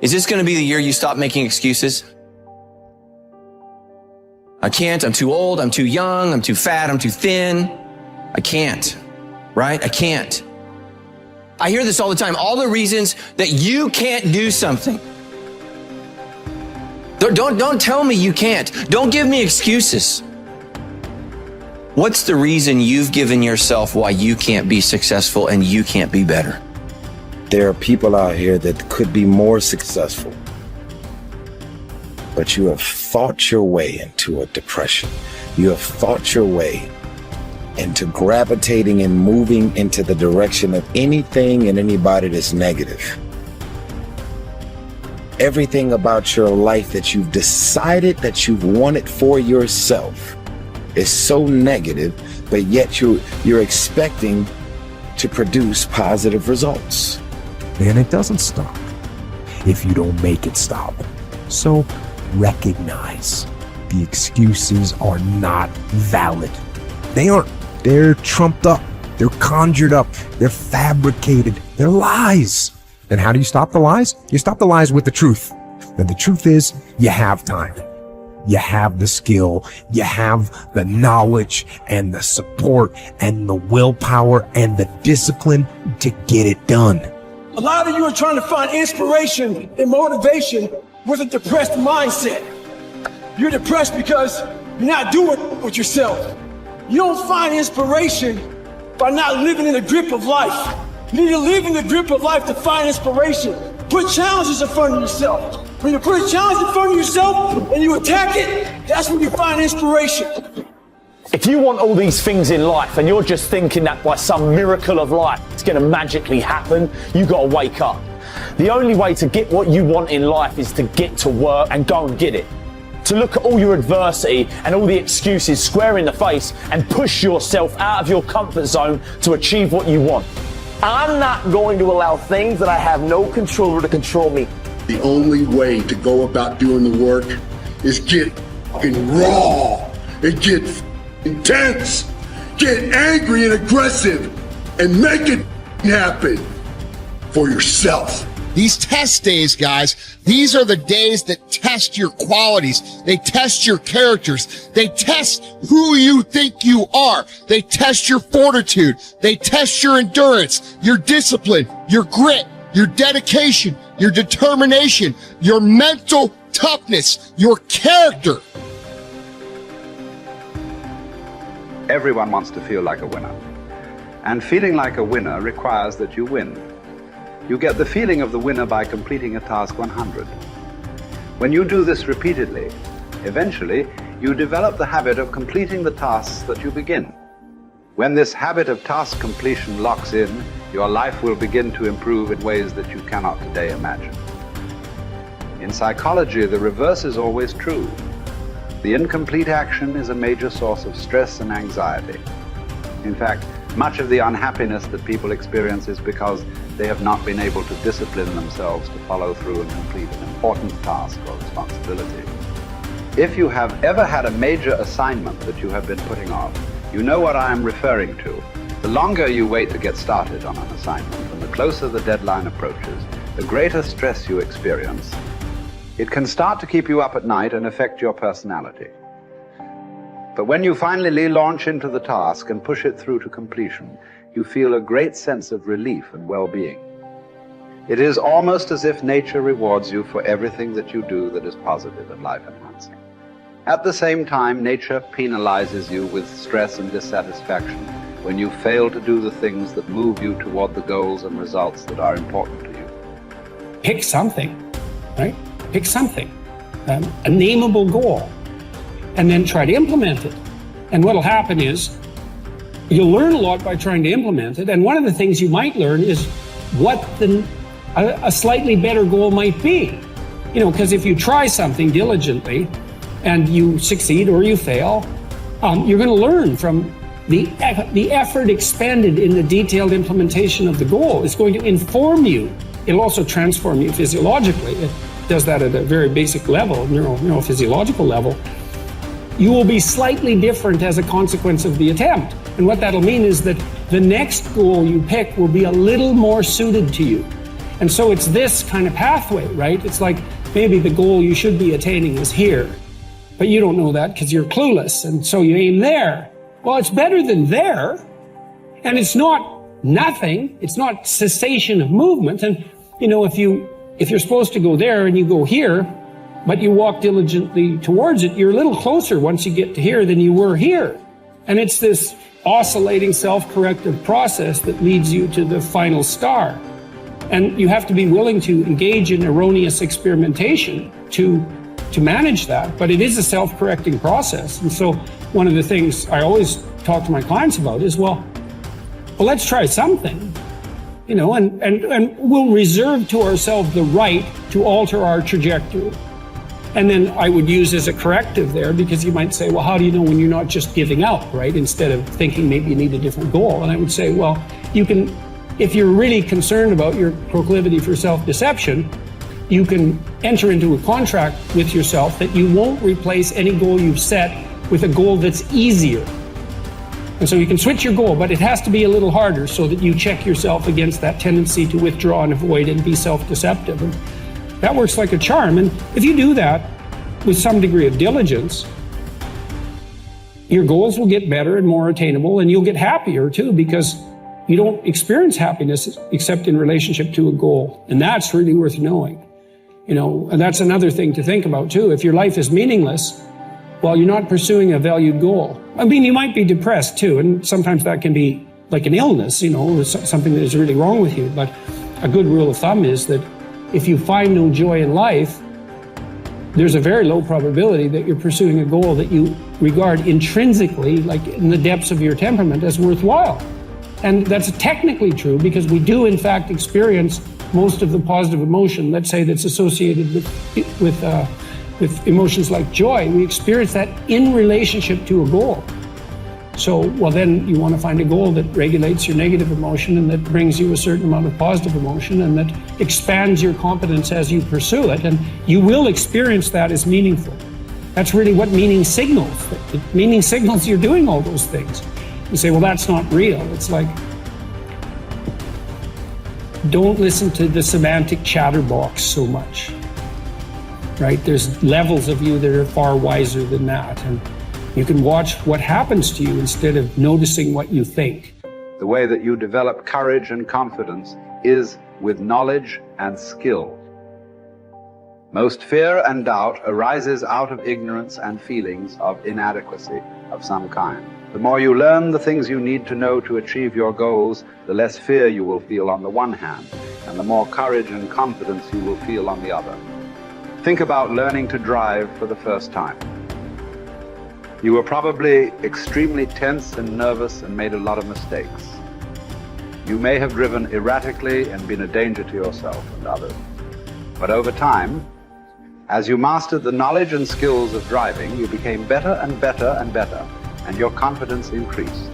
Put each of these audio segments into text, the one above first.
Is this going to be the year you stop making excuses? I can't, I'm too old, I'm too young, I'm too fat, I'm too thin. I can't, right? I can't. I hear this all the time, all the reasons that you can't do something. Don't tell me you can't. Don't give me excuses. What's the reason you've given yourself why you can't be successful and you can't be better? There are people out here that could be more successful, but you have fought your way into a depression. You have fought your way into gravitating and moving into the direction of anything and anybody that's negative. Everything about your life that you've decided that you've wanted for yourself is so negative, but yet you're expecting to produce positive results. And it doesn't stop if you don't make it stop. So recognize the excuses are not valid. They aren't. They're trumped up. They're conjured up. They're fabricated. They're lies. And how do you stop the lies? You stop the lies with the truth. And the truth is, you have time. You have the skill. You have the knowledge and the support and the willpower and the discipline to get it done. A lot of you are trying to find inspiration and motivation with a depressed mindset. You're depressed because you're not doing it with yourself. You don't find inspiration by not living in the grip of life. You need to live in the grip of life to find inspiration. Put challenges in front of yourself. When you put a challenge in front of yourself and you attack it, that's when you find inspiration. If you want all these things in life and you're just thinking that by some miracle of life it's going to magically happen, you got to wake up. The only way to get what you want in life is to get to work and go and get it. To look at all your adversity and all the excuses square in the face and push yourself out of your comfort zone to achieve what you want. I'm not going to allow things that I have no control over to control me. The only way to go about doing the work is get raw and get intense, get angry and aggressive, and make it happen for yourself. These test days, guys, these are the days that test your qualities. They test your characters. They test who you think you are. They test your fortitude. They test your endurance, your discipline, your grit, your dedication, your determination, your mental toughness, your character. Everyone wants to feel like a winner. And feeling like a winner requires that you win. You get the feeling of the winner by completing a task 100. When you do this repeatedly, eventually you develop the habit of completing the tasks that you begin. When this habit of task completion locks in, your life will begin to improve in ways that you cannot today imagine. In psychology, the reverse is always true. The incomplete action is a major source of stress and anxiety. In fact, much of the unhappiness that people experience is because they have not been able to discipline themselves to follow through and complete an important task or responsibility. If you have ever had a major assignment that you have been putting off, you know what I am referring to. The longer you wait to get started on an assignment and the closer the deadline approaches, the greater stress you experience. It can start to keep you up at night and affect your personality. But when you finally launch into the task and push it through to completion, you feel a great sense of relief and well-being. It is almost as if nature rewards you for everything that you do that is positive and life-enhancing. At the same time, nature penalizes you with stress and dissatisfaction when you fail to do the things that move you toward the goals and results that are important to you. Pick something, right? Pick something, a nameable goal, and then try to implement it. And what'll happen is you'll learn a lot by trying to implement it. And one of the things you might learn is what a slightly better goal might be. You know, because if you try something diligently and you succeed or you fail, you're going to learn from the effort expended in the detailed implementation of the goal. It's going to inform you. It'll also transform you physiologically. It does that at a very basic level, neurophysiological level. You will be slightly different as a consequence of the attempt. And what that'll mean is that the next goal you pick will be a little more suited to you. And so it's this kind of pathway, right? It's like maybe the goal you should be attaining is here, but you don't know that because you're clueless. And so you aim there. Well, it's better than there. And it's not nothing. It's not cessation of movement. And, you know, if you're supposed to go there and you go here, but you walk diligently towards it, you're a little closer once you get to here than you were here. And it's this oscillating self-corrective process that leads you to the final star. And you have to be willing to engage in erroneous experimentation to manage that, but it is a self-correcting process. And so one of the things I always talk to my clients about is, well, let's try something, you know, and we'll reserve to ourselves the right to alter our trajectory. And then I would use as a corrective there, because you might say, well, how do you know when you're not just giving up, right? Instead of thinking maybe you need a different goal. And I would say, well, you can, if you're really concerned about your proclivity for self-deception, you can enter into a contract with yourself that you won't replace any goal you've set with a goal that's easier. And so you can switch your goal, but it has to be a little harder so that you check yourself against that tendency to withdraw and avoid and be self-deceptive. And that works like a charm. And if you do that with some degree of diligence, your goals will get better and more attainable, and you'll get happier too, because you don't experience happiness except in relationship to a goal. And that's really worth knowing. You know, and that's another thing to think about too. If your life is meaningless, well, you're not pursuing a valued goal. I mean, you might be depressed too, and sometimes that can be like an illness, you know, or something that is really wrong with you. But a good rule of thumb is that if you find no joy in life, there's a very low probability that you're pursuing a goal that you regard intrinsically, like in the depths of your temperament, as worthwhile. And that's technically true, because we do in fact experience most of the positive emotion, let's say, that's associated with emotions like joy. We experience that in relationship to a goal. So, well, then you want to find a goal that regulates your negative emotion and that brings you a certain amount of positive emotion and that expands your competence as you pursue it. And you will experience that as meaningful. That's really what meaning signals. Meaning signals you're doing all those things. You say, well, that's not real. It's like, don't listen to the semantic chatterbox so much, right? There's levels of you that are far wiser than that. And you can watch what happens to you instead of noticing what you think. The way that you develop courage and confidence is with knowledge and skill. Most fear and doubt arises out of ignorance and feelings of inadequacy of some kind. The more you learn the things you need to know to achieve your goals, the less fear you will feel on the one hand, and the more courage and confidence you will feel on the other. Think about learning to drive for the first time. You were probably extremely tense and nervous and made a lot of mistakes. You may have driven erratically and been a danger to yourself and others. But over time, as you mastered the knowledge and skills of driving, you became better and better and better, and your confidence increased.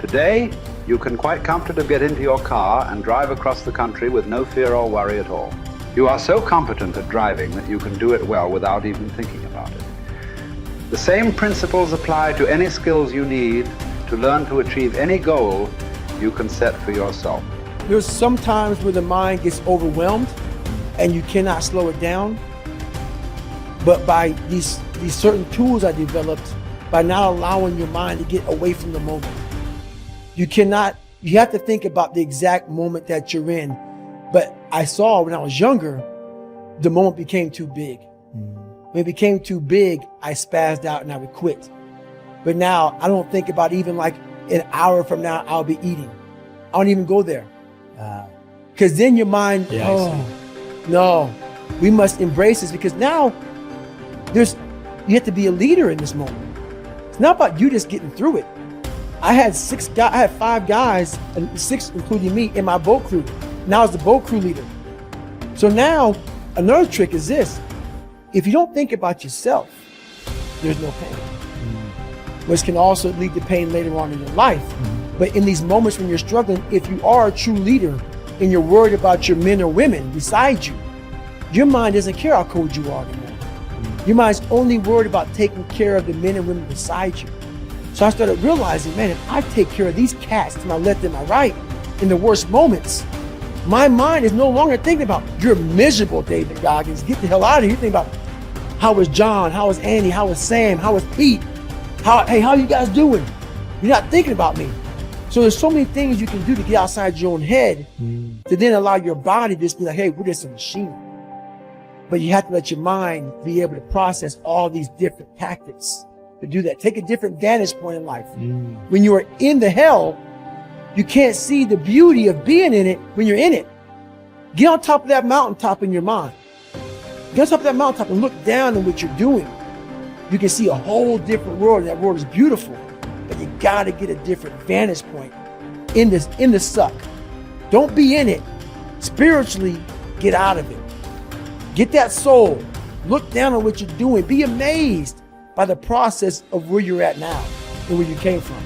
Today, you can quite comfortably get into your car and drive across the country with no fear or worry at all. You are so competent at driving that you can do it well without even thinking about it. The same principles apply to any skills you need to learn to achieve any goal you can set for yourself. There's some times where the mind gets overwhelmed and you cannot slow it down. But by these certain tools I developed, by not allowing your mind to get away from the moment. You have to think about the exact moment that you're in. But I saw when I was younger, the moment became too big. When it became too big, I spazzed out and I would quit. But now I don't think about even like an hour from now, I'll be eating. I don't even go there. Because then your mind, no, we must embrace this, because now you have to be a leader in this moment. It's not about you just getting through it. I had 5 guys, and 6 including me, in my boat crew. Now I was the boat crew leader. So now another trick is this. If you don't think about yourself, there's no pain. Which can also lead to pain later on in your life. But in these moments when you're struggling, if you are a true leader and you're worried about your men or women beside you, your mind doesn't care how cold you are anymore. Your mind's only worried about taking care of the men and women beside you. So I started realizing, man, if I take care of these cats to my left and my right in the worst moments, My mind is no longer thinking about, you're miserable, David Goggins. Get the hell out of here. You think about, how was John? How was Andy? How was Sam? How was Pete? Hey, how you guys doing? You're not thinking about me. So there's so many things you can do to get outside your own head to then allow your body to just be like, hey, we're just a machine. But you have to let your mind be able to process all these different tactics to do that. Take a different vantage point in life. When you are in the hell, you can't see the beauty of being in it when you're in it. Get on top of that mountaintop in your mind. Get on top of that mountaintop and look down on what you're doing. You can see a whole different world, and that world is beautiful. But you gotta get a different vantage point in the suck. Don't be in it. Spiritually, get out of it. Get that soul. Look down on what you're doing. Be amazed by the process of where you're at now and where you came from.